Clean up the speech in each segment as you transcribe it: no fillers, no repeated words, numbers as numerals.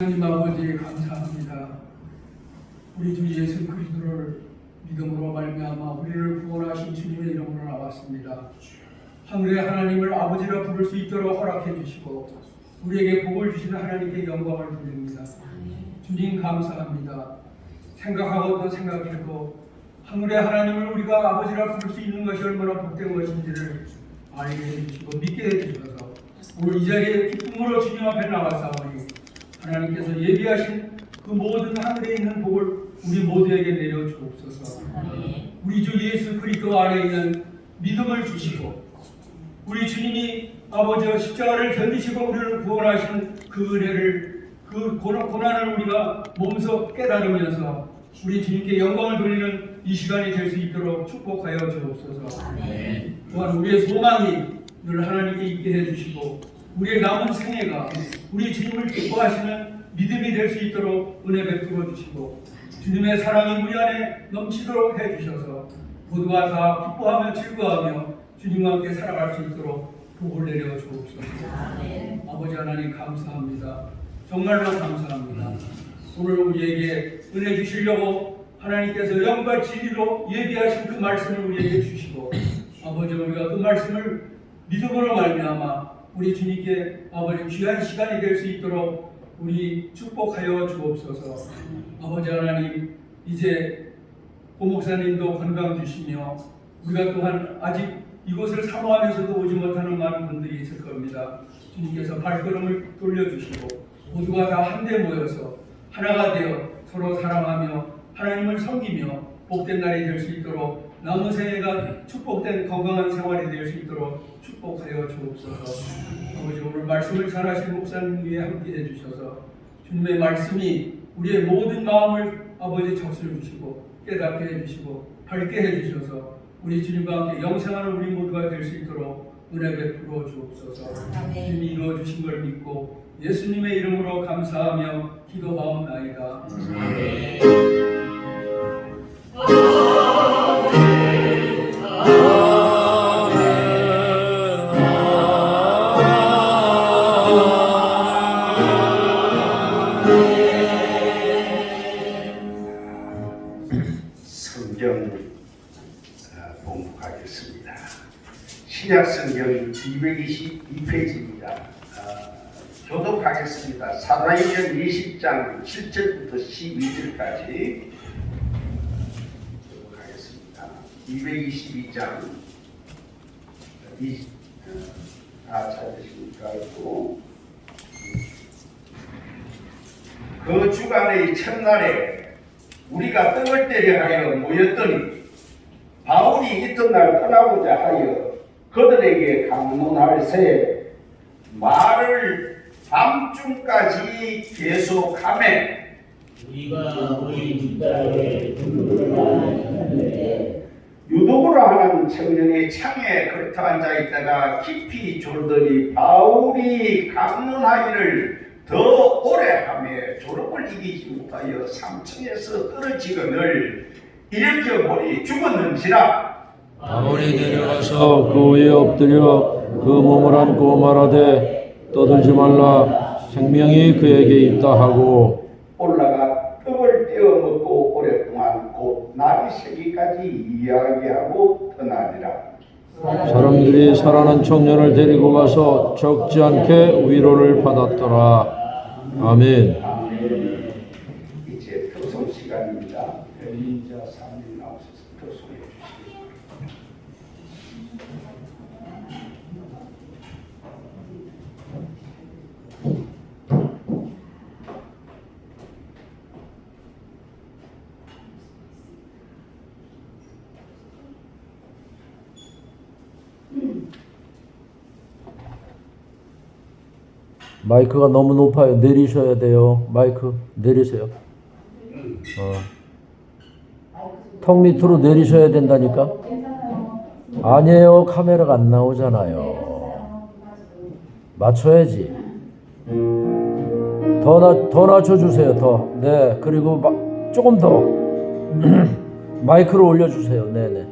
하나님 아버지 감사합니다. 우리 주 예수 그리스도를 믿음으로 말미암아 우리를 구원하신 주님의 이름으로 나왔습니다. 하늘의 하나님을 아버지라 부를 수 있도록 허락해 주시고 우리에게 복을 주시는 하나님께 영광을 돌립니다. 주님 감사합니다. 생각하고 또 생각해도 하늘의 하나님을 우리가 아버지라 부를 수 있는 것이 얼마나 복된 것인지를 알게 해주시고 믿게 해주셔서 오늘 이 자리에 기쁨으로 주님 앞에 나왔사오니 하나님께서 예비하신 그 모든 하늘에 있는 복을 우리 모두에게 내려 주옵소서. 우리 주 예수 그리스도 안에 있는 믿음을 주시고 우리 주님이 아버지와 십자가를 견디시고 우리를 구원하신 그 은혜를 그 고난을 우리가 몸소 깨달으면서 우리 주님께 영광을 돌리는 이 시간이 될 수 있도록 축복하여 주옵소서. 또한 우리의 소망이 늘 하나님께 있게 해주시고 우리의 남은 생애가 우리 주님을 기뻐하시는 믿음이 될 수 있도록 은혜 베풀어 주시고 주님의 사랑이 우리 안에 넘치도록 해주셔서 모두가 다 기뻐하며 즐거워하며 주님과 함께 살아갈 수 있도록 복을 내려 주옵소서. 아버지 하나님 감사합니다. 정말로 감사합니다. 오늘 우리에게 은혜 주시려고 하나님께서 영과 진리로 예비하신 그 말씀을 우리에게 주시고 아버지 우리가 그 말씀을 믿음으로 말미암아 우리 주님께 아버지 귀한 시간이 될 수 있도록 우리 축복하여 주옵소서. 아버지 하나님 이제 고 목사님도 건강 주시며 우리가 또한 아직 이곳을 사모하면서도 오지 못하는 많은 분들이 있을 겁니다. 주님께서 발걸음을 돌려주시고 모두가 다 한데 모여서 하나가 되어 서로 사랑하며 하나님을 섬기며 복된 날이 될 수 있도록 남은 생애가 축복된 건강한 생활이 될 수 있도록 축복하여 주옵소서. 아버지 오늘 말씀을 잘하신 목사님 위에 함께 해주셔서 주님의 말씀이 우리의 모든 마음을 아버지 적실 주시고 깨닫게 해주시고 밝게 해주셔서 우리 주님과 함께 영생하는 우리 모두가 될 수 있도록 은혜 베풀어 주옵소서. 주님이 이루어주신 걸 믿고 예수님의 이름으로 감사하며 기도하옵나이다. 성경 공부하겠습니다. 신약성경 222페이지입니다. 교독하겠습니다. 사도행전 20장 7절부터 12절까지 교독하겠습니다. 222장 찾으십니까? 그 주간의 첫날에 우리가 떡을 때려 하여 모였더니 바울이 이튿날 떠나고자 하여 그들에게 강론할 새 말을 밤중까지 계속하매 우리가 우리 집단에 불러나셨는데 유독으로 하는 청년이 창에 걸터 앉아 있다가 깊이 졸더니 바울이 강론하기를 더 오래 하며 졸음을 이기지 못하여 3층에서 떨어지거늘 일으켜보니 죽었는지라. 바울이 내려가서 그 위에 엎드려 그 몸을 안고 말하되 떠들지 말라 생명이 그에게 있다 하고 올라가 떡을 떼어 먹고 오랫동안 곧 날이 새기까지 이야기하고 떠나니라. 사람들이 살아난 청년을 데리고 가서 적지 않게 위로를 받았더라. 아멘. 이제 특송 시간입니다. 변인자 3인 나오셔서 특송해 주시기 바랍니다. 마이크가 너무 높아요. 내리셔야 돼요. 마이크 내리세요. 턱 밑으로 내리셔야 된다니까. 아니에요. 카메라가 안 나오잖아요. 맞춰야지. 더 낮춰주세요. 더. 네. 그리고 조금 더 마이크를 올려주세요. 네네.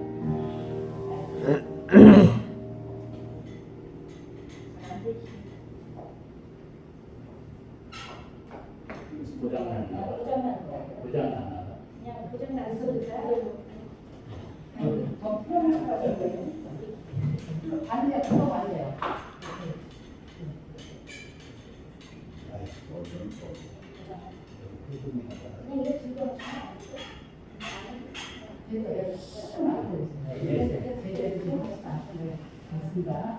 고장났나? 고장났나? 그냥 고장나서 그럴까요? 반대요, 그거 반대요. 그냥 이거 들고 맞습니다.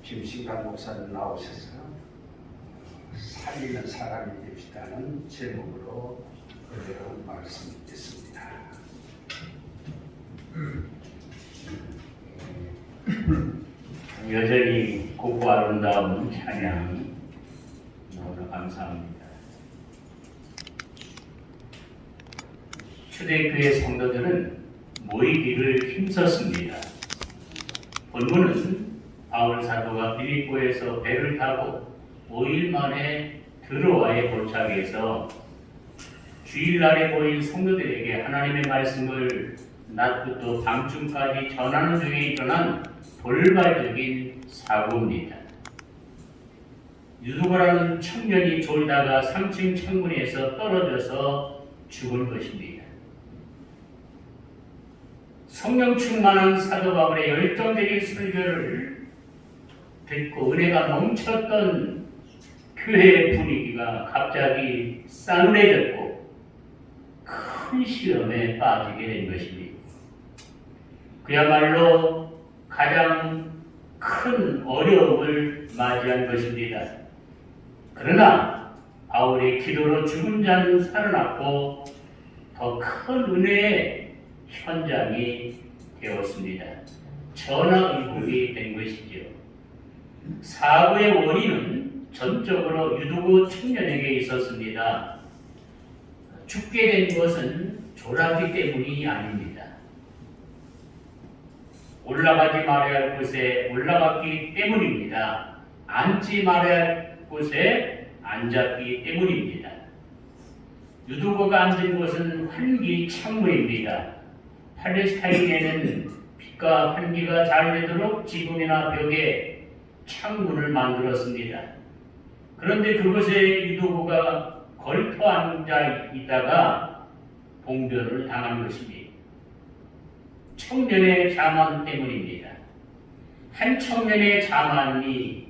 김신관 목사님 나오셔서 살리는 사람이 됩시다는 제목으로 그대로 말씀 듣습니다. 여전히 곱고 아름다운 찬양 너무나 감사합니다. 초대교회 성도들은 모이기를 힘썼습니다. 본문은 바울 사도가 빌립보에서 배를 타고 5일 만에 드로아에 도착해서 주일날에 모인 성도들에게 하나님의 말씀을 낮부터 밤중까지 전하는 중에 일어난 돌발적인 사고입니다. 유두고라는 청년이 졸다가 3층 창문에서 떨어져서 죽은 것입니다. 성령 충만한 사도 바울의 열정적인 설교를 듣고 은혜가 넘쳤던 교회의 분위기가 갑자기 싸늘해졌고 큰 시험에 빠지게 된 것입니다. 그야말로 가장 큰 어려움을 맞이한 것입니다. 그러나 바울의 기도로 죽은 자는 살아났고 더 큰 은혜의 현장이 되었습니다. 전화위복이 된 것이죠. 사고의 원인은 전적으로 유두고 청년에게 있었습니다. 죽게 된 것은 졸았기 때문이 아닙니다. 올라가지 말아야 할 곳에 올라갔기 때문입니다. 앉지 말아야 할 곳에 앉았기 때문입니다. 유두고가 앉은 곳은 환기 창문입니다. 팔레스타인에는 빛과 환기가 잘 되도록 지붕이나 벽에 창문을 만들었습니다. 그런데 그곳에 유두고가 걸터 앉아 있다가 봉변을 당한 것입니다. 청년의 자만 때문입니다. 한 청년의 자만이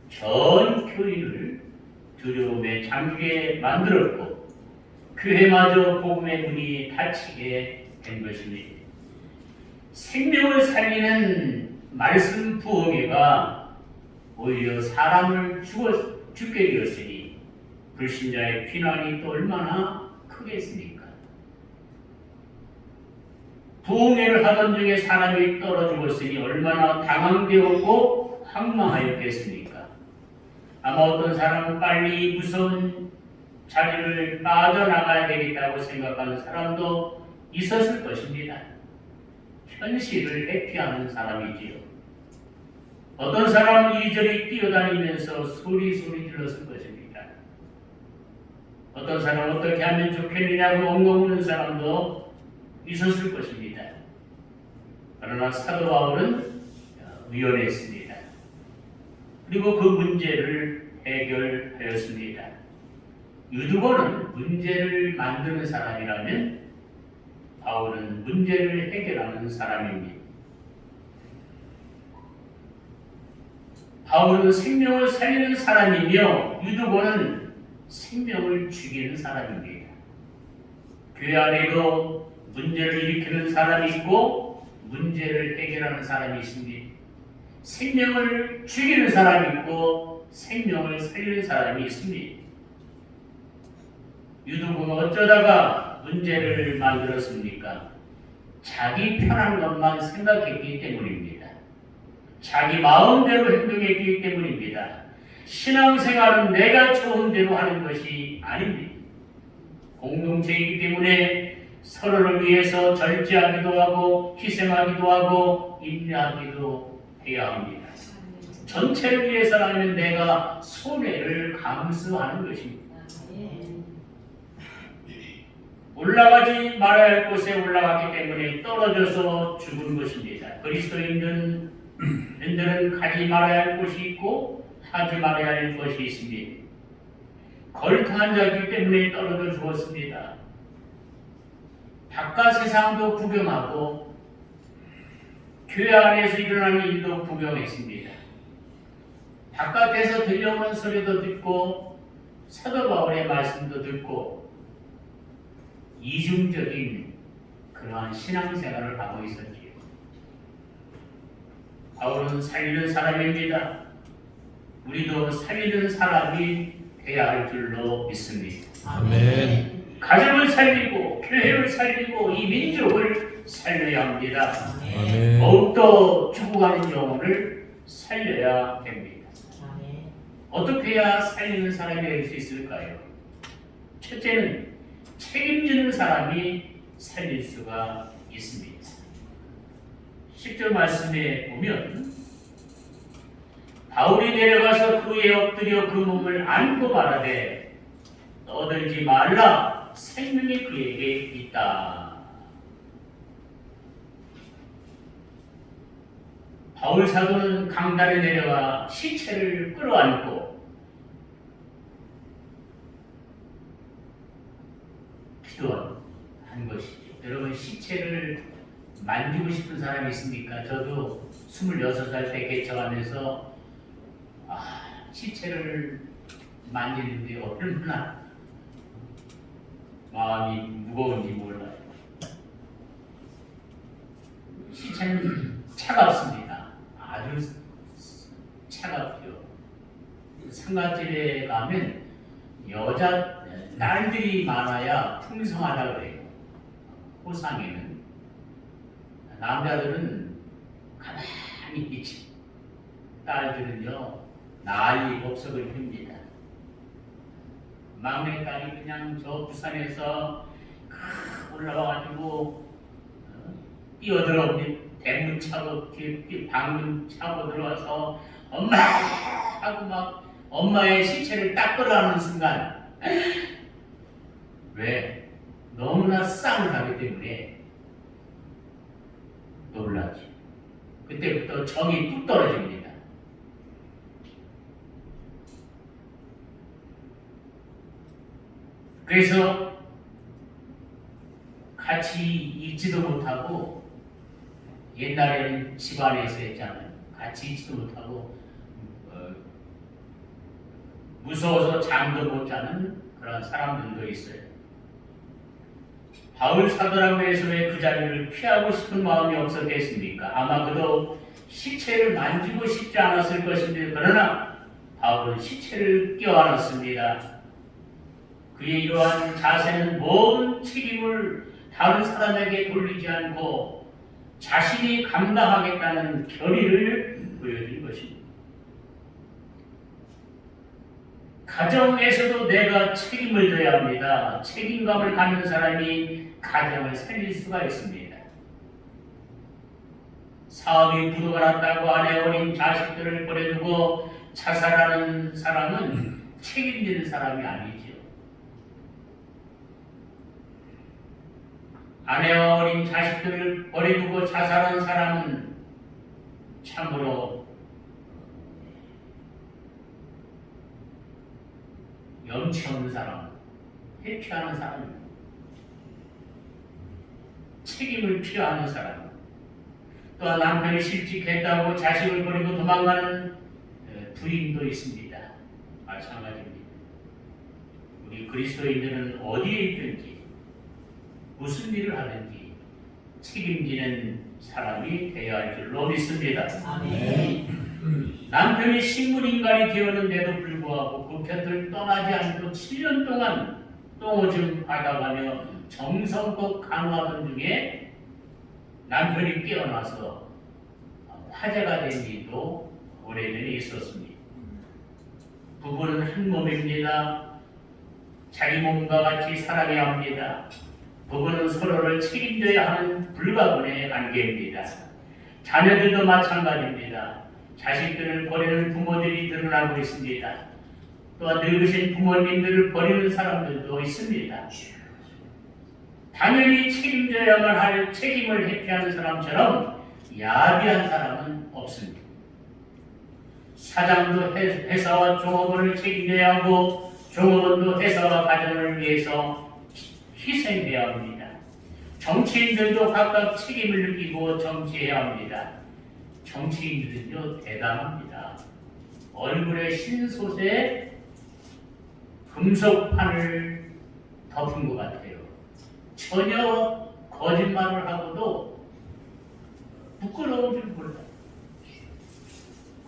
전 교회를 두려움에 잠기게 만들었고 교회마저 복음의 문이 닫히게 된 것입니다. 생명을 살리는 말씀 부흥회가 오히려 사람을 죽게 되었으니 불신자의 비난이 또 얼마나 크겠습니까? 부흥회를 하던 중에 사람이 떨어 죽었으니 얼마나 당황되었고 황망하였겠습니까? 아마 어떤 사람은 빨리 무서운 자리를 빠져나가야 되겠다고 생각하는 사람도 있었을 것입니다. 현실을 회피하는 사람이지요. 어떤 사람은 이리저리 뛰어다니면서 소리 질렀을 것입니다. 어떤 사람은 어떻게 하면 좋겠느냐고 엉엉 우는 사람도 있었을 것입니다. 그러나 사도 바울은 위원했습니다. 그리고 그 문제를 해결하였습니다. 유두고는 문제를 만드는 사람이라면 바울은 문제를 해결하는 사람입니다. 바울은 생명을 살리는 사람이며 유두고는 생명을 죽이는 사람입니다. 교회 안에도 문제를 일으키는 사람이 있고 문제를 해결하는 사람이 있습니다. 생명을 죽이는 사람이 있고 생명을 살리는 사람이 있습니다. 유두고가 어쩌다가 문제를 만들었습니까? 자기 편한 것만 생각했기 때문입니다. 자기 마음대로 행동했기 때문입니다. 신앙생활은 내가 좋은 대로 하는 것이 아닙니다. 공동체이기 때문에 서로를 위해서 절제하기도 하고 희생하기도 하고 인내하기도 해야 합니다. 전체를 위해서라면 내가 손해를 감수하는 것입니다. 올라가지 말아야 할 곳에 올라갔기 때문에 떨어져서 죽은 것입니다. 그리스도인들은 가지 말아야 할 곳이 있고 하지 말아야 할 것이 있습니다. 걸터 앉았기 때문에 떨어져 죽었습니다. 바깥 세상도 구경하고 교회 안에서 일어나는 일도 구경했습니다. 바깥에서 들려오는 소리도 듣고 사도 바울의 말씀도 듣고 이중적인 그러한 신앙생활을 하고 있었지요. 바울은 살리는 사람입니다. 우리도 살리는 사람이 되어야 할 줄로 믿습니다. 아멘. 가정을 살리고 교회를 살리고 이 민족을 살려야 합니다. 아멘. 더욱더 죽어가는 영혼을 살려야 됩니다. 어떻게 해야 살리는 사람이 될 수 있을까요? 첫째는 책임지는 사람이 살릴 수가 있습니다. 10절 말씀에 보면 바울이 내려가서 그에 엎드려 그 몸을 안고 말하되 떠들지 말라 생명이 그에게 있다. 바울 사도는 강단에 내려가 시체를 끌어안고 기도한 것이죠. 여러분 시체를 만지고 싶은 사람이 있습니까? 저도 26살 때 개척하면서 시체를 만지는데 얼마나 마음이 무거운지 몰라요. 시체는 차갑습니다. 아주 차갑죠. 상가집에 가면 여자 딸들이 많아야 풍성하다고 그래요. 호상에는 남자들은 가만히 있지. 딸들은요 난리 법석을 핍니다. 막내딸이 그냥 저 부산에서 올라와가지고 뛰어들어옵니다. 대문 차고 방문 차고 들어와서 엄마 하고 막 엄마의 시체를 닦으라는 순간 왜? 너무나 싸움하기 때문에 놀라지. 그때부터 정이 뚝 떨어집니다. 그래서 같이 있지도 못하고 옛날에는 집안에서 했잖아요. 같이 있지도 못하고 무서워서 잠도 못 자는 그런 사람들도 있어요. 바울 사도라고 해서 왜 그 자리를 피하고 싶은 마음이 없었겠습니까? 아마 그도 시체를 만지고 싶지 않았을 것인데 그러나 바울은 시체를 껴안았습니다. 그의 이러한 자세는 모든 책임을 다른 사람에게 돌리지 않고 자신이 감당하겠다는 결의를 보여준 것입니다. 가정에서도 내가 책임을 져야 합니다. 책임감을 갖는 사람이 가정을 살릴 수가 있습니다. 사업이 부도가 났다고 아내 어린 자식들을 버려두고 자살하는 사람은 책임지는 사람이 아니죠. 아내와 어린 자식들을 버려두고 자살한 사람은 참으로 염치 없는 사람, 회피하는 사람, 책임을 피하는 사람, 또한 남편이 실직했다고 자식을 버리고 도망가는 부인도 있습니다. 마찬가지입니다. 우리 그리스도인들은 어디에 있든지 무슨 일을 하든지 책임지는 사람이 되어야 할 줄로 믿습니다. 아멘. 남편이 식물인간이 되었는데도 불구하고 그 곁을 떠나지 않고 7년 동안 똥오줌 받아가며 정성껏 간호하던 중에 남편이 깨어나서 화제가 된 일도 오래전에 있었습니다. 부부는 한 몸입니다. 자기 몸과 같이 살아야 합니다. 부부는 서로를 책임져야 하는 불가분의 관계입니다. 자녀들도 마찬가지입니다. 자식들을 버리는 부모들이 늘어나고 있습니다. 또한 늙으신 부모님들을 버리는 사람들도 있습니다. 당연히 책임져야만 할 책임을 회피하는 사람처럼 야비한 사람은 없습니다. 사장도 회사와 종업원을 책임져야 하고 종업원도 회사와 가정을 위해서 희생해야 합니다. 정치인들도 각각 책임을 느끼고 정치해야 합니다. 정치인들은요 대단합니다. 얼굴에 신솥에 금속판을 덮은 것 같아요. 전혀 거짓말을 하고도 부끄러운 줄 몰라요.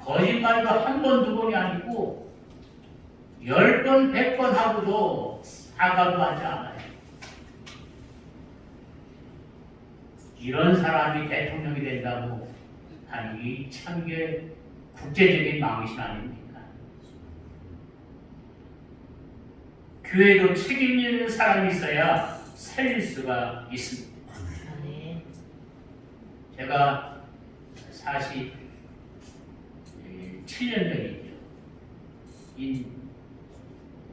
거짓말도 한 번, 두 번이 아니고 10번, 100번 하고도 사과도 하지 않아요. 이런 사람이 대통령이 된다고 하니 참 게 국제적인 망신 아닙니까? 교회도 책임 있는 사람이 있어야 살릴 수가 있습니다. 제가 7년 전이죠. 이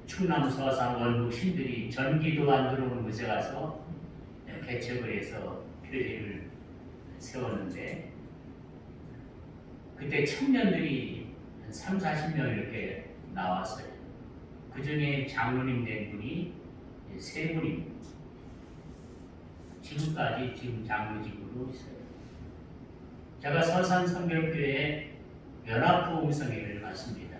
충남 서산 원북 신들이 전기도 안 들어오는 곳에 가서 개척을 해서 교회를 세웠는데 그때 청년들이 한 3, 40명 이렇게 나왔어요. 그 중에 장로님 된 분이 3분입니다. 지금까지 지금 장로직으로 있어요. 제가 서산 성결교회 연합부흥성회를 갔습니다.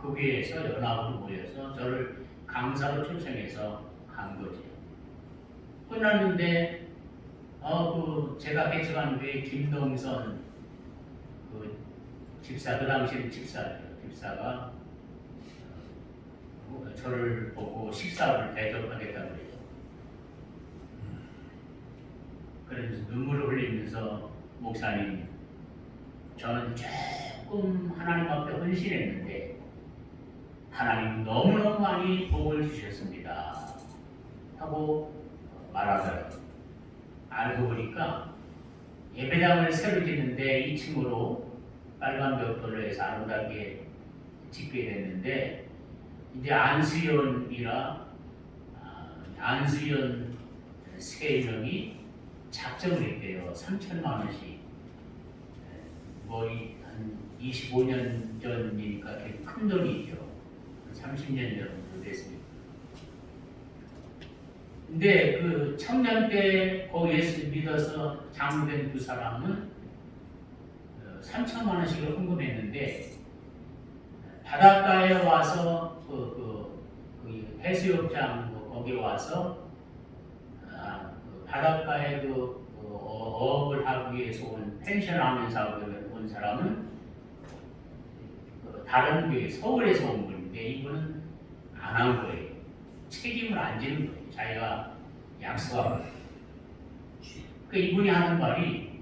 그 교회에서 연합으로 모여서 저를 강사로 초청해서 간 거죠. 끝났는데 제가 개척한 교회 김동선 그 집사, 그 당시에는 집사가 저를 보고 식사를 대접하겠다고 그래요. 그래서 눈물을 흘리면서 목사님, 저는 조금 하나님 앞에 헌신했는데 하나님 너무너무 많이 복을 주셨습니다 하고 말하더라고요. 알고 보니까 예배당을 새로 짓는데 2층으로 빨간 벽돌로 해서 아름답게 짓게 됐는데 이제 안수연이라 안수연 3명이 작정을 했대요. 3천만 원씩. 한 25년 전이니까 되게 큰 돈이죠. 30년 정도 됐습니다. 근데 그 청년 때 그 예수 믿어서 장로된 두 사람은 3천만 원씩을 헌금했는데 바닷가에 와서 그 해수욕장 거기 와서 바닷가에 어업을 하기 위해서 온 펜션 하면서 온 사람은 다른 교회 서울에서 온 분인데 이분은 안 한 거예요. 책임을 안 지는 거예요. 자기가 약속하고. 그 이분이 하는 말이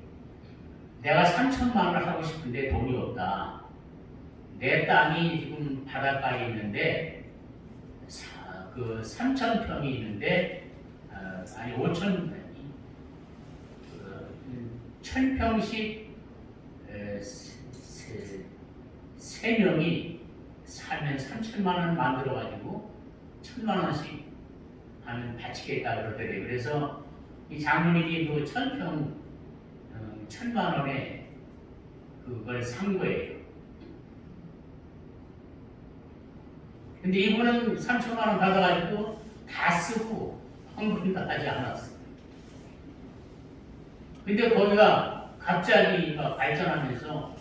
내가 3천만 원을 하고 싶은데 돈이 없다. 내 땅이 지금 바닷가에 있는데 그 3,000평이 있는데 1,000평씩 3명이 사면 3천만 원 만들어가지고 1,000만 원씩 하면 바치겠다 그러더래요. 그래서 이 장로님이 그 1,000만 원에 그걸 산 거예요. 근데 이분은 3천만 원 받아가지고 다 쓰고 헌금도 하지 않았어요. 근데 거기가 갑자기 발전하면서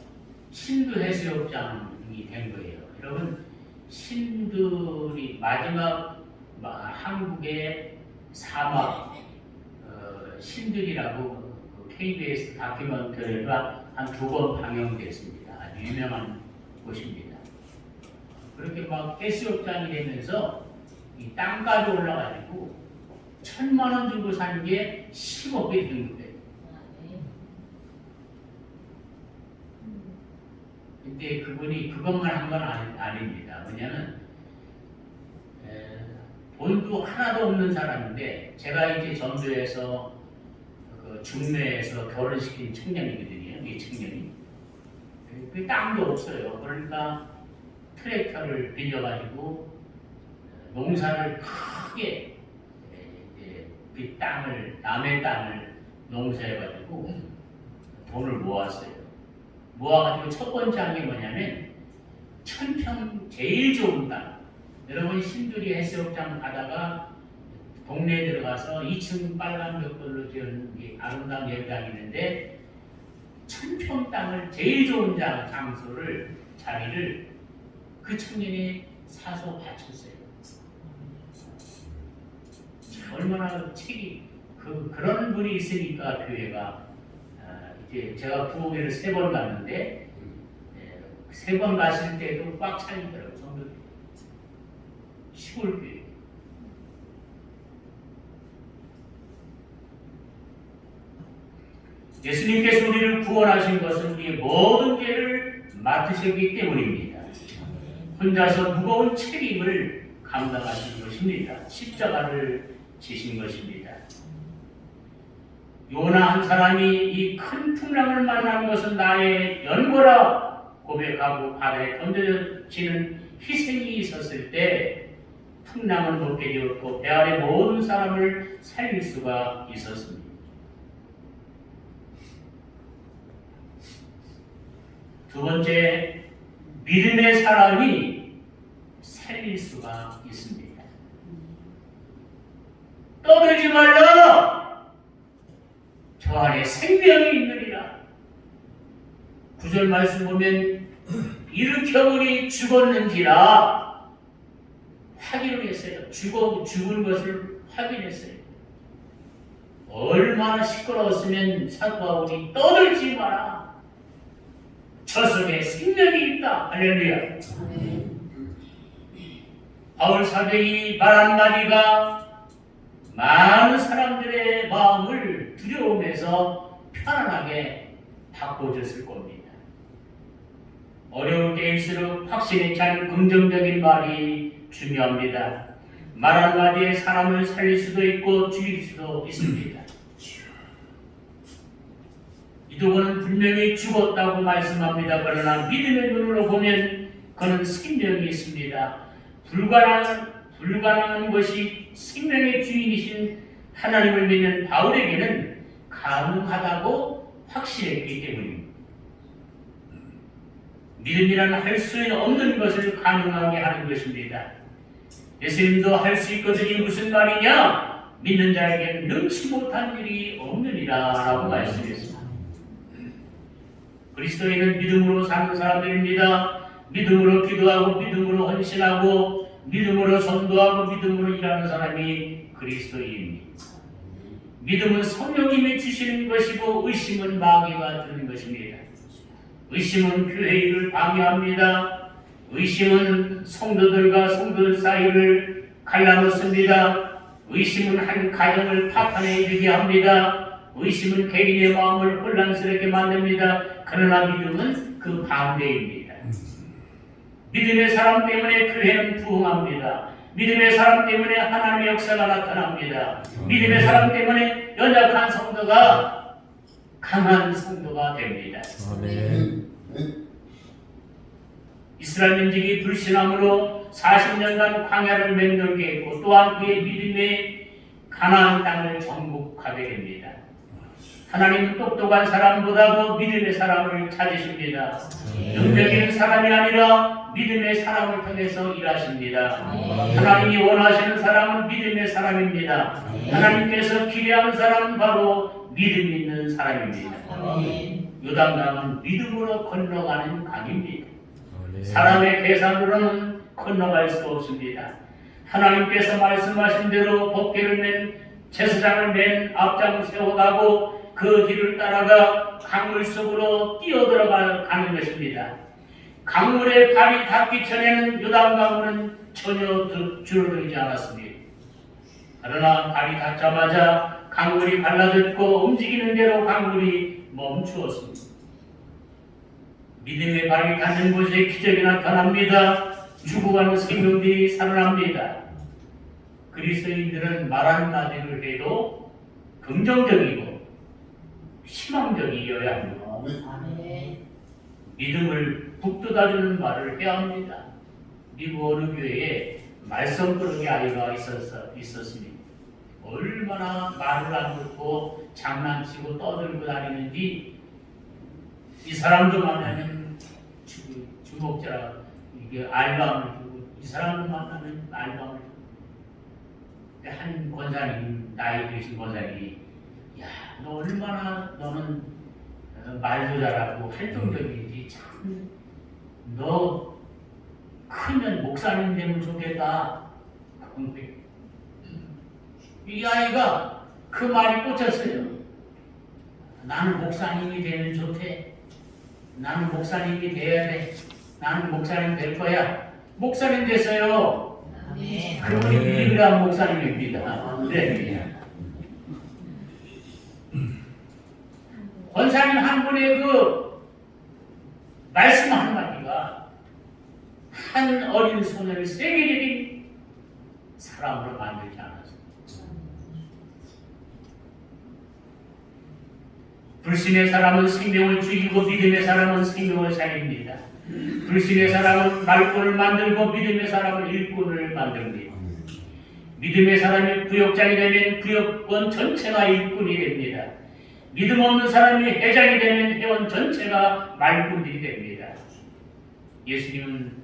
신두 해수욕장이 된 거예요. 여러분, 신두이 마지막 한국의 사막 신들이라고 KBS 다큐멘터리가 한 2번 방영됐습니다. 아주 유명한 곳입니다. 그렇게 해수욕장이 되면서 이 땅까지 올라가지고 1,000만 원 주고 산 게 10억이 된 거예요. 근데 그분이 그것만 한 건 아닙니다. 왜냐면 돈도 하나도 없는 사람인데 제가 이제 전도에서 그 중매에서 결혼시킨 청년이거든요. 이 청년이 그 땅도 없어요. 그러니까 트랙터를 빌려가지고 농사를 크게 그 땅을 남의 땅을 농사해가지고 돈을 모았어요. 모아가지고 첫 번째 한 게 뭐냐면 1,000평 제일 좋은 땅. 여러분 신두리 해수욕장 가다가 동네에 들어가서 2층 빨간 벽돌로 지은 아름다운 예배당이 있는데 1,000평 땅을 제일 좋은 장소를 자리를 그 청년이 사서 바쳤어요. 얼마나 그런 분이 있으니까 교회가 이제 제가 부흥회를 3번 갔는데 3번 갔을 때도 꽉 차이더라고요. 성도들 시골 교회. 예수님께서 우리를 구원하신 것은 우리의 모든 죄를 맡으셨기 때문입니다. 혼자서 무거운 책임을 감당하신 것입니다. 십자가를 지신 것입니다. 요나 한 사람이 이 큰 풍랑을 만난 것은 나의 연고라 고백하고 바다에 던져지는 희생이 있었을 때 풍랑은 돋게 되었고 배 아래 모든 사람을 살릴 수가 있었습니다. 두 번째, 믿음의 사람이 살릴 수가 있습니다. 떠들지 말라! 저 안에 생명이 있느니라. 9절 말씀 보면 일으켜보니 죽었는지라 확인을 했어요. 죽은 것을 확인했어요. 얼마나 시끄러웠으면 사도 바울이 떠들지 마라. 저 속에 생명이 있다. 할렐루야. 바울 사도의 말 한마디가 많은 사람들의 마음을 두려움에서 편안하게 바꿔줬을 겁니다. 어려울 때일수록 확신에 찬 긍정적인 말이 중요합니다. 말 한마디에 사람을 살릴 수도 있고 죽일 수도 있습니다. 이도고는 분명히 죽었다고 말씀합니다. 그러나 믿음의 눈으로 보면 그는 생명이 있습니다. 불가능한 것이 생명의 주인이신 하나님을 믿는 바울에게는 가능하다고 확신했기 때문입니다. 믿음이란 할 수 없는 것을 가능하게 하는 것입니다. 예수님도 할 수 있거든요. 무슨 말이냐? 믿는 자에게는 능치 못한 일이 없느니라 라고 말씀했습니다. 그리스도인은 믿음으로 사는 사람들입니다. 믿음으로 기도하고 믿음으로 헌신하고 믿음으로 전도하고 믿음으로 일하는 사람이 그리스도인입니다. 믿음은 성령님이 주시는 것이고 의심은 마귀가 주는 것입니다. 의심은 교회 일을 방해합니다. 의심은 성도들과 성도들 사이를 갈라놓습니다. 의심은 한 가정을 파탄에 이르게 합니다. 의심은 개인의 마음을 혼란스럽게 만듭니다. 그러나 믿음은 그 반대입니다. 믿음의 사람 때문에 교회는 부흥합니다. 믿음의 사람 때문에 하나님의 역사가 나타납니다. 믿음의 사람 때문에 연약한 성도가 강한 성도가 됩니다. 아멘. 이스라엘 민족이 불신함으로 40년간 광야를 맹렬게 했고 또한 그의 믿음의 가나안 땅을 정복하게 됩니다. 하나님은 똑똑한 사람보다도 믿음의 사람을 찾으십니다. 능력 있는 사람이 아니라 믿음의 사람을 통해서 일하십니다. 하나님이 원하시는 사람은 믿음의 사람입니다. 하나님께서 기대하는 사람은 바로 믿음 있는 사람입니다. 요단강은 믿음으로 건너가는 강입니다. 사람의 계산으로는 건너갈 수 없습니다. 하나님께서 말씀하신 대로 법궤를 맨 제사장을 맨 앞장을 세워가고 그 뒤를 따라가 강물 속으로 뛰어들어가는 것입니다. 강물에 발이 닿기 전에는 요단강물은 전혀 줄어들지 않았습니다. 그러나 발이 닿자마자 강물이 갈라졌고 움직이는 대로 강물이 멈추었습니다. 믿음의 발이 닿는 곳에 기적이 나타납니다. 죽어가는 생명들이 살아납니다. 그리스도인들은 말 한마디를 해도 긍정적이고 희망적이어야 합니다. 믿음을 북돋아주는 말을 해야 합니다. 미국 어느 교회에 말썽꾸러기 아이가 있었습니다. 얼마나 말을 안 듣고 장난치고 떠들고 다니는지 이 사람도 만나면 주목자 이게 알밤을 주고 이 사람도 만나면 알밤을 주고 한 권사님 나이 드신 권사님이 야, 너 얼마나 너는 말도 잘하고 활동적이지 참 너 크면 목사님 되면 좋겠다. 이 아이가 그 말이 꽂혔어요. 나는 목사님이 되면 좋대. 나는 목사님이 돼야 돼. 나는 목사님 될 거야. 목사님 됐어요. 그분이 유일한 목사님입니다. 네. 권사님 한 분의 그 말씀 한마디가 한 어린 소년을 세계적인 사람으로 만들지 않았습니다. 불신의 사람은 생명을 죽이고 믿음의 사람은 생명을 살립니다. 불신의 사람은 말꾼을 만들고 믿음의 사람은 일꾼을 만듭니다. 믿음의 사람이 구역장이 되면 구역원 전체가 일꾼이 됩니다. 믿음 없는 사람이 회장이 되면 회원 전체가 말꾼들이 됩니다. 예수님은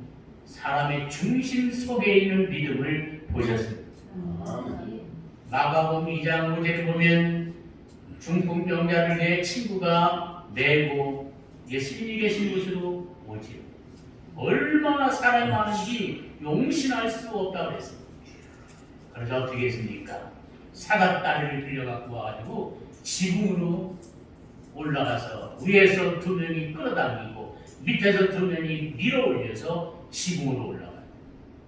사람의 중심 속에 있는 믿음을 보셨습니다. 마가복음 2장 5절에 보면 중풍병자를 내 친구가 메고 예수님이 계신 곳으로 오지요. 얼마나 사람이 많은지 용신할 수 없다고 그랬습니다. 그래서 어떻게 했습니까? 사각다리를 빌려갖고 와가지고 지붕으로 올라가서 위에서 두 명이 끌어당기고 밑에서 두 명이 밀어 올려서 지붕으로 올라가요.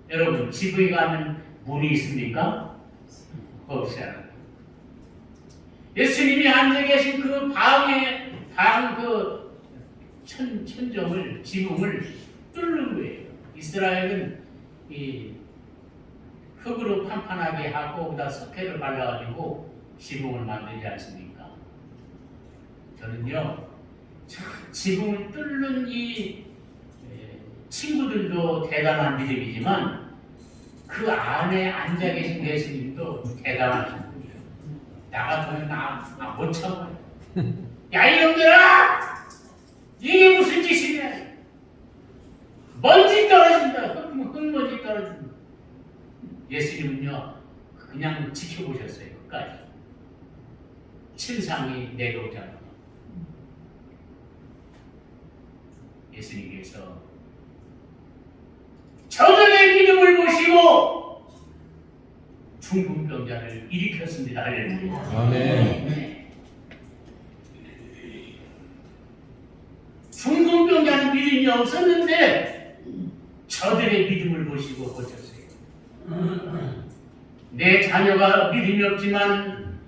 여러분, 지붕에 가면 문이 있습니까? 없어요. 예수님이 앉아 계신 그 천정을, 지붕을 뚫는 거예요. 이스라엘은 이 흙으로 판판하게 하고 거기다 석회를 발라가지고 지붕을 만들지 않습니까? 저는요, 지붕을 뚫는 이 친구들도 대단한 믿음이지만 그 안에 앉아 계신 예수님도 대단한 분이에요. 나 같으면 못 참아요. 야, 이놈들아! 이게 무슨 짓이냐? 먼지 떨어진다. 흙먼지 떨어진다. 예수님은요, 그냥 지켜보셨어요. 끝까지. 침상이 내려오잖아요. 예수님께서 저들의 믿음을 보시고 중풍병자를 일으켰습니다. 할렐루야. 아멘. 중풍병자는 믿음이 없었는데 저들의 믿음을 보시고 고쳤어요. 내 자녀가 믿음이 없지만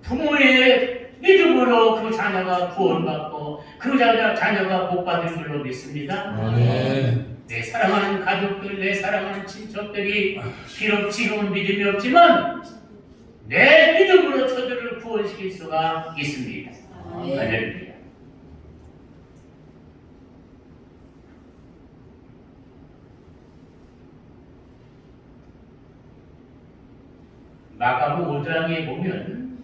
부모의 믿음으로 그 자녀가 구원받고 그 자녀가 복받을 줄로 믿습니다. 아멘. 내 사랑하는 가족들, 내 사랑하는 친척들이 비록 지금은 믿음이 없지만 내 믿음으로 저들을 구원시킬 수가 있습니다. 할렐루야. 마가복음 5장에 보면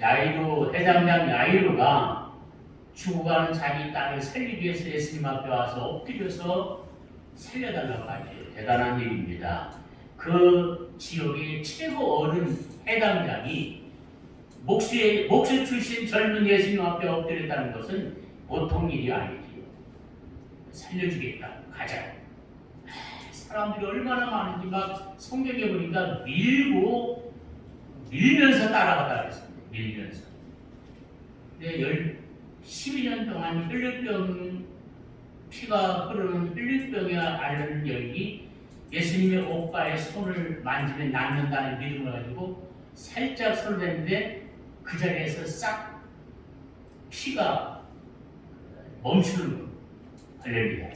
야이로, 해당장 야이로가 죽어가는 자기 딸을 살리기 위해서 예수님 앞에 와서 엎드려서 살려달라고 하죠. 대단한 일입니다. 그 지역의 최고 어른 해당장이 목수 출신 젊은 예수님 앞에 엎드렸다는 것은 보통 일이 아니지요. 살려주겠다. 가자. 사람들이 얼마나 많은지 막 성경에 보니까 밀면서 따라가다 그랬습니다. 밀면서. 근데 12년 동안 피가 흐르는 혈류병에 앓는 여인이 예수님의 옷가에 손을 만지면 낫는다는 믿음을 가지고 살짝 손을 댔는데 그 자리에서 싹 피가 멈추는 거예요. 할렐루야.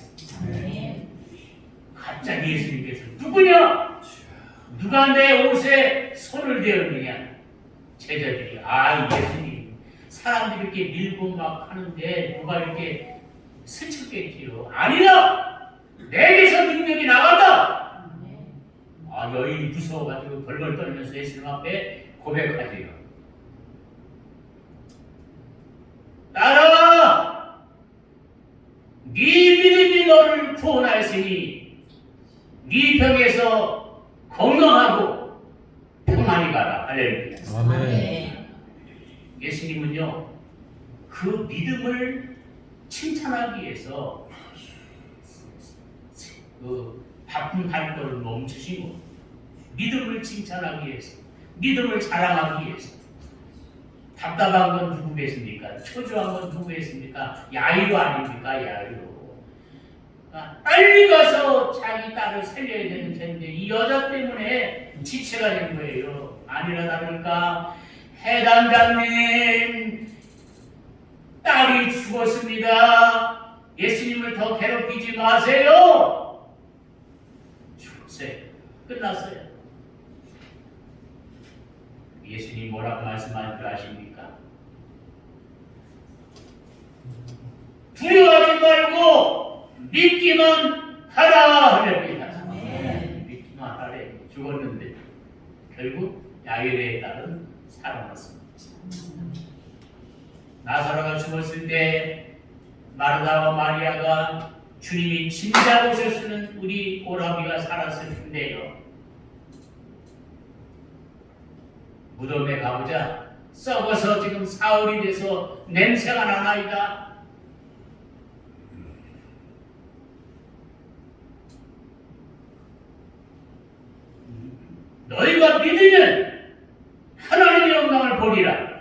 갑자기 예수님께서 누구냐? 누가 내 옷에 손을 대었느냐? 제자들이 예수님, 사람들이 이렇게 밀고 막 하는데 누가 이렇게 스쳤겠지요? 아니라 내게서 능력이 나간다. 여인이 무서워가지고 벌벌 떨면서 예수님 앞에 고백하지요. 딸아, 네 믿음이 너를 구원하였으니 네 병에서 건강하고 평안히 가라. 할렐루야. 아멘. 예수님은요, 그 믿음을 칭찬하기 위해서 그 바쁜 발걸음을 멈추시고 믿음을 칭찬하기 위해서, 믿음을 자랑하기 위해서. 답답한 건 누구 계십니까? 초조한 건 누구 계십니까? 야이로 아닙니까? 야이로. 빨리 가서 자기 딸을 살려야 되는 텐데 이 여자 때문에 지체가 된 거예요. 아니라 다를까? 해당장님, 딸이 죽었습니다. 예수님을 더 괴롭히지 마세요. 죽었어요. 끝났어요. 예수님 뭐라고 말씀하신 줄 아십니까? 두려워하지 말고 믿기만 하라 하렵니다. 믿기만 하래. 죽었는데 결국 야훼에 따른 살아났습니다. 나사로가 죽었을 때 마르다와 마리아가 주님이 진작 오셨으면 우리 오라비가 살았을 텐데요. 무덤에 가보자 썩어서 지금 사흘이 돼서 냄새가 나나이다. 너희가 믿으면 하나님의 영광을 보리라.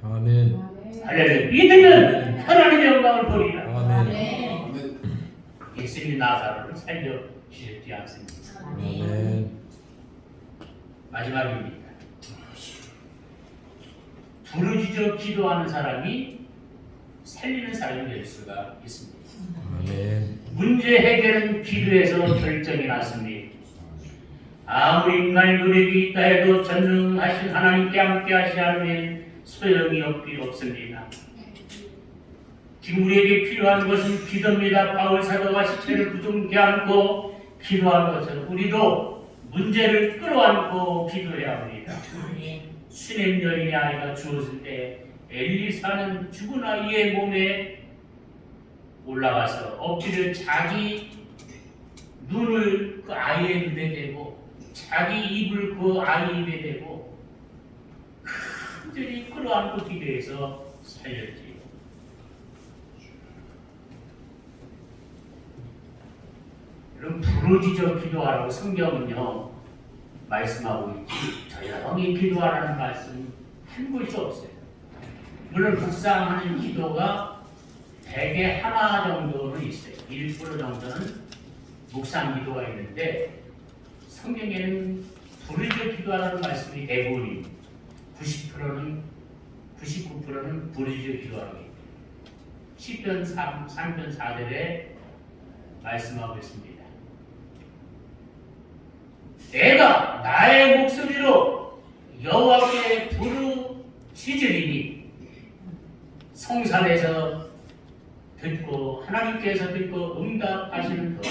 아멘. 할렐루야. 믿으면 하나님의 영광을 보리라. 아멘. 예수님이 나사로를 살려주셨지 않습니까? 아멘. 마지막입니다. 부르짖어 기도하는 사람이 살리는 사람이 될 수가 있습니다. 아멘. 문제 해결은 기도에서 결정이 났습니다. 아무리 인간의 노력이 있다 해도 전능하신 하나님께 함께 하시지 않으면 소용이 없습니다. 지금 우리에게 필요한 것은 기도입니다. 바울 사도가 시체를 부둥켜 안고 기도한 것은 우리도 문제를 끌어안고 기도해야 합니다. 수냄 여인의 아이가 죽었을 때 엘리사는 죽은 아이의 몸에 올라가서 엎드려 자기 눈을 그 아이의 눈에 대고 자기 입을 그 아이 입에 대고 간절히 끌어안고 기도해서 살렸지요. 여러분 부르짖어 기도하라고 성경은요 말씀하고 있지 조용히 기도하라는 말씀 한 곳이 없어요. 물론 묵상하는 기도가 대개 하나 정도는 있어요. 1% 정도는 묵상 기도가 있는데 성경에는 부르짖어 기도하라는 말씀이 대부분입니다. 99%는 부르짖어 기도하라고 합니다. 시편 3편 4절에 말씀하고 있습니다. 내가 나의 목소리로 여호와께 부르짖으리니 성산에서 듣고 하나님께서 듣고 응답하시는 도다.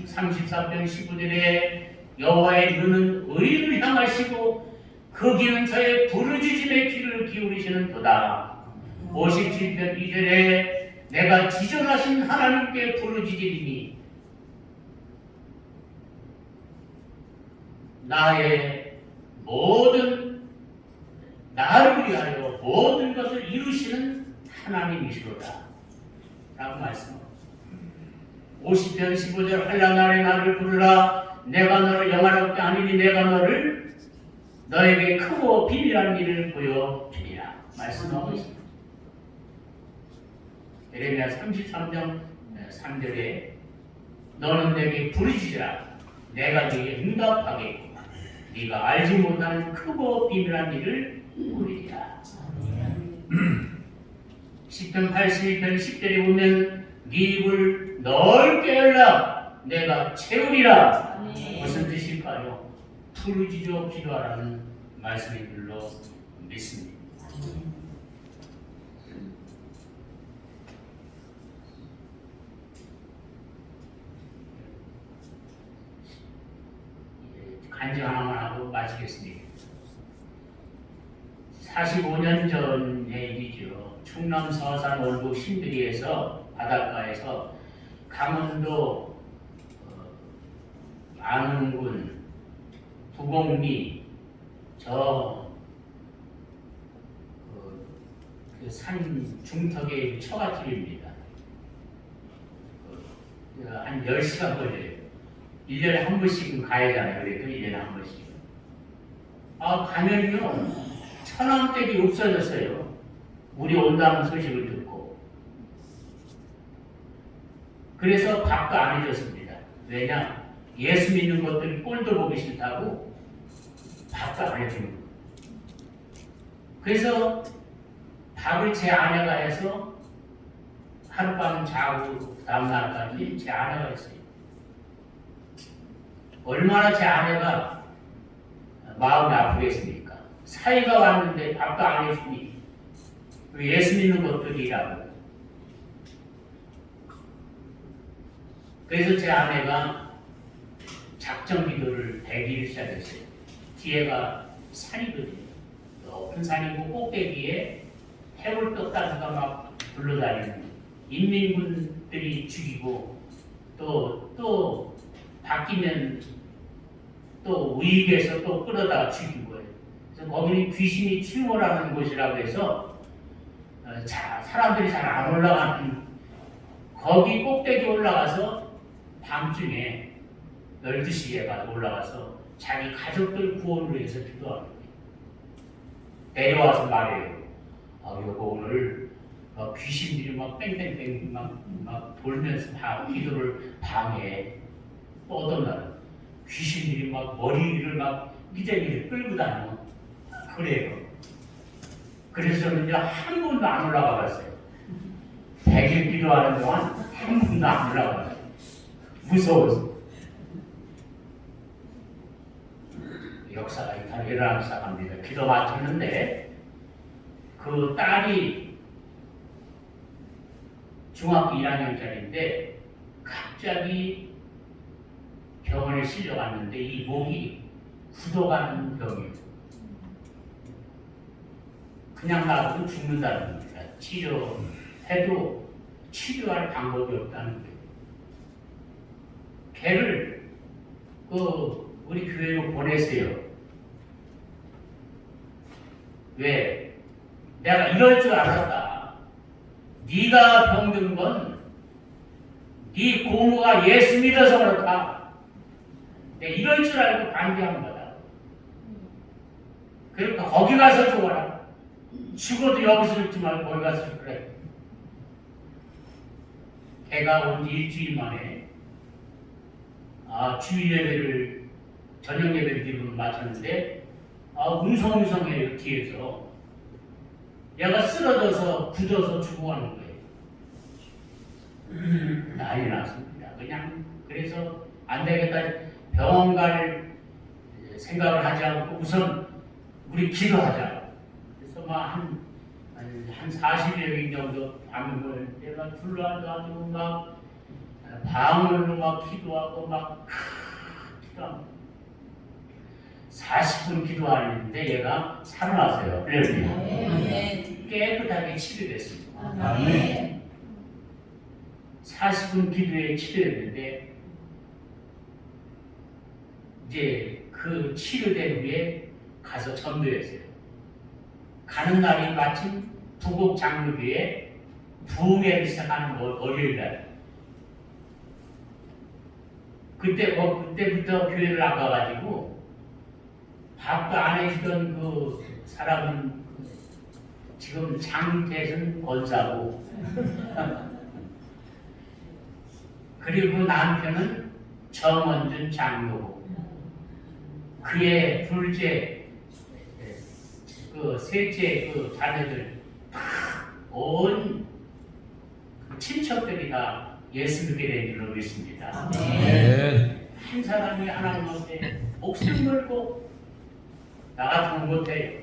34편 19절에 여호와의 눈은 의인을 향하시고 그 귀는 저의 부르짖음의 귀를 기울이시는 도다. 57편 2절에 내가 지존하신 하나님께 부르짖으리니 나를 위하여 모든 것을 이루시는 하나님이시로다 라고 말씀합니다. 50편 15절 한란날에 나를 부르라 내가 너를 영화롭게 하리니 내가 너에게 크고 비밀한 일을 보여주리라 말씀하고 있습니다. 예레미야 33장 3절에 너는 내게 부르짖으라 내가 네게 응답하겠고 네가 알지 못하는 크고 비밀한 일을 보이리라. 10편 82편 10절에 보면 네 입을 넓게 열라 내가 채우리라. 무슨 뜻일까요? 부르짖어 기도하라는 말씀인 줄로 믿습니다. 간증 하나만 하고 마치겠습니다. 45년 전의 일이죠. 충남 서산 월북 신비리에서 바닷가에서 강원도 안흥군 부곡리 산 중턱의 처갓집입니다. 한 10시간 걸려요. 1년에 한 번씩은 가야잖아요. 그래도 1년에 한 번씩. 가면요. 천왕댁이 없어졌어요. 우리 온다는 소식을 듣고. 그래서 밥도 안 해줬습니다. 왜냐? 예수 믿는 것들이 꼴도 보기 싫다고 밥도 안 해주는 거예요. 그래서 밥을 제 아내가 해서 하룻밤 자고 다음날까지 제 아내가 했어요. 얼마나 제 아내가 마음이 아프겠습니까? 사이가 왔는데 밥도 안 해주니 예수 믿는 것들이라고 그래서 제 아내가 작정 기도를 100일 시작했어요. 뒤에가 산이거든요. 높은 산이고 꼭대기에 해골 떴다가 막 굴러다니는 인민군들이 죽이고 또 바뀌면 또 우익에서 또 끌어다 죽인 거예요. 그래서 거기는 귀신이 출몰하는 곳이라고 해서 사람들이 잘 안 올라가는 거기 꼭대기 올라가서 밤중에 12시에 가서 올라가서 자기 가족들 구원을 위해서 기도합니다. 내려와서 말해요. 여보 오늘 귀신들이 막 뺑뺑뺑 막 돌면서 기도를 방해해. 또 어떤 날은 귀신들이 막 머리를 막 기저귀를 끌고 다녀. 그래요. 그래서 저는 이제 한 번도 안 올라가 봤어요. 100일 기도하는 동안 한 번도 안 올라가 봤어요. 무서워서. 역사가 일어나기 시작합니다. 기도 마쳤는데 그 딸이 중학교 1학년짜리인데 갑자기 병원에 실려갔는데 이 목이 굳어가는 병이에요. 그냥 놔두면 죽는다는 겁니다. 치료해도 치료할 방법이 없다는 거예요. 걔를 우리 교회로 보내세요. 왜? 내가 이럴 줄 알았다. 네가 병든 건 네 고모가 예수 믿어서 그렇다. 내가 이럴 줄 알고 반대한 거다. 그러니까 거기 가서 죽어라. 죽어도 여기서 죽지 말고 거기 가서 죽으래. 걔가 온 일주일 만에 주일 예배를 저녁 예배를 드리고 마쳤는데 웅성웅성해요. 뒤에서 얘가 쓰러져서 굳어서 죽어가는 거예요. 난리 났습니다. 그냥 그래서 안 되겠다. 병원 갈 생각을 하지 않고 우선 우리 기도하자. 그래서 한 40여 명 정도 밤을 내가 둘러앉아가지고 막 방울로 막 기도하고 막 기도합니다. 40분 기도하는데 얘가 살아났어요. 할렐루야. 깨끗하게 치료됐습니다. 아멘. 40분 기도에 치료했는데 이제 그 치료된 후에 가서 전도했어요. 가는 날이 마침 부곡 장로교에 부흥회를 시작하는 월요일 날. 그때부터 교회를 나가가지고 밥도 안 해주던 그 사람은 지금 장태선 권사고 그리고 남편은 정원준 장로고 그의 둘째 셋째 자녀들 온 친척들이 다 예수 믿게 된 줄로 믿습니다. 아멘. 한 사람이 하나님 앞에 목숨 걸고 나 같으면 못해요.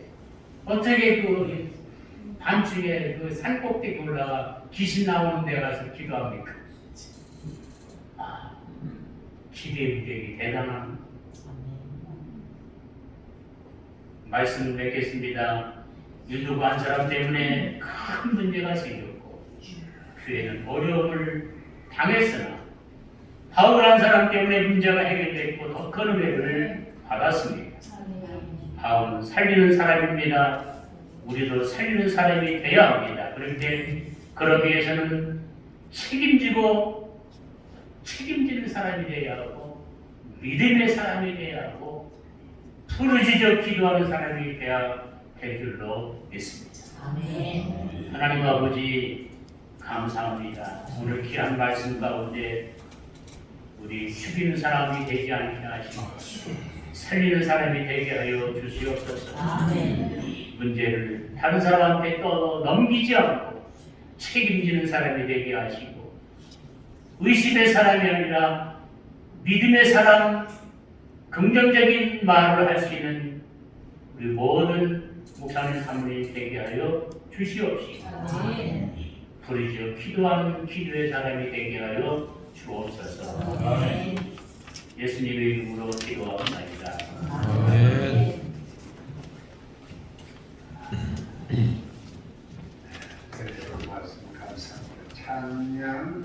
어떻게 밤중에 산 꼭대기 올라가 귀신 나오는 데 가서 기도합니까? 기대의 무대기 대단한 말씀을 맺겠습니다. 유두부 한 사람 때문에 큰 문제가 생겼고 교회는 어려움을 당했으나 바울 한 사람 때문에 문제가 해결됐고 더 큰 은혜를 받았습니다. 바울은 살리는 사람입니다. 우리도 살리는 사람이 되어야 합니다. 그런데 그러기 위해서는 책임지는 사람이 되어야 하고 믿음의 사람이 되어야 하고 부르짖어 기도하는 사람이 되어야 될 줄로 믿습니다. 아멘. 하나님 아버지 감사합니다. 오늘 귀한 말씀 가운데 우리 죽이는 사람이 되지 않게 하시고 살리는 사람이 되게 하여 주시옵소서. 아멘. 문제를 다른 사람한테 또 넘기지 않고 책임지는 사람이 되게 하시고 의심의 사람이 아니라 믿음의 사람, 긍정적인 말을 할 수 있는 우리 모든 목사님 사모님 되게 하여 주시옵시고 아멘. 부르짖어 기도하는 기도의 사람이 되게 하여 주옵소서. 아멘. 예수님의 이름으로 기도하옵나이다. 아멘. 그래서 말씀 감사합니다. 찬양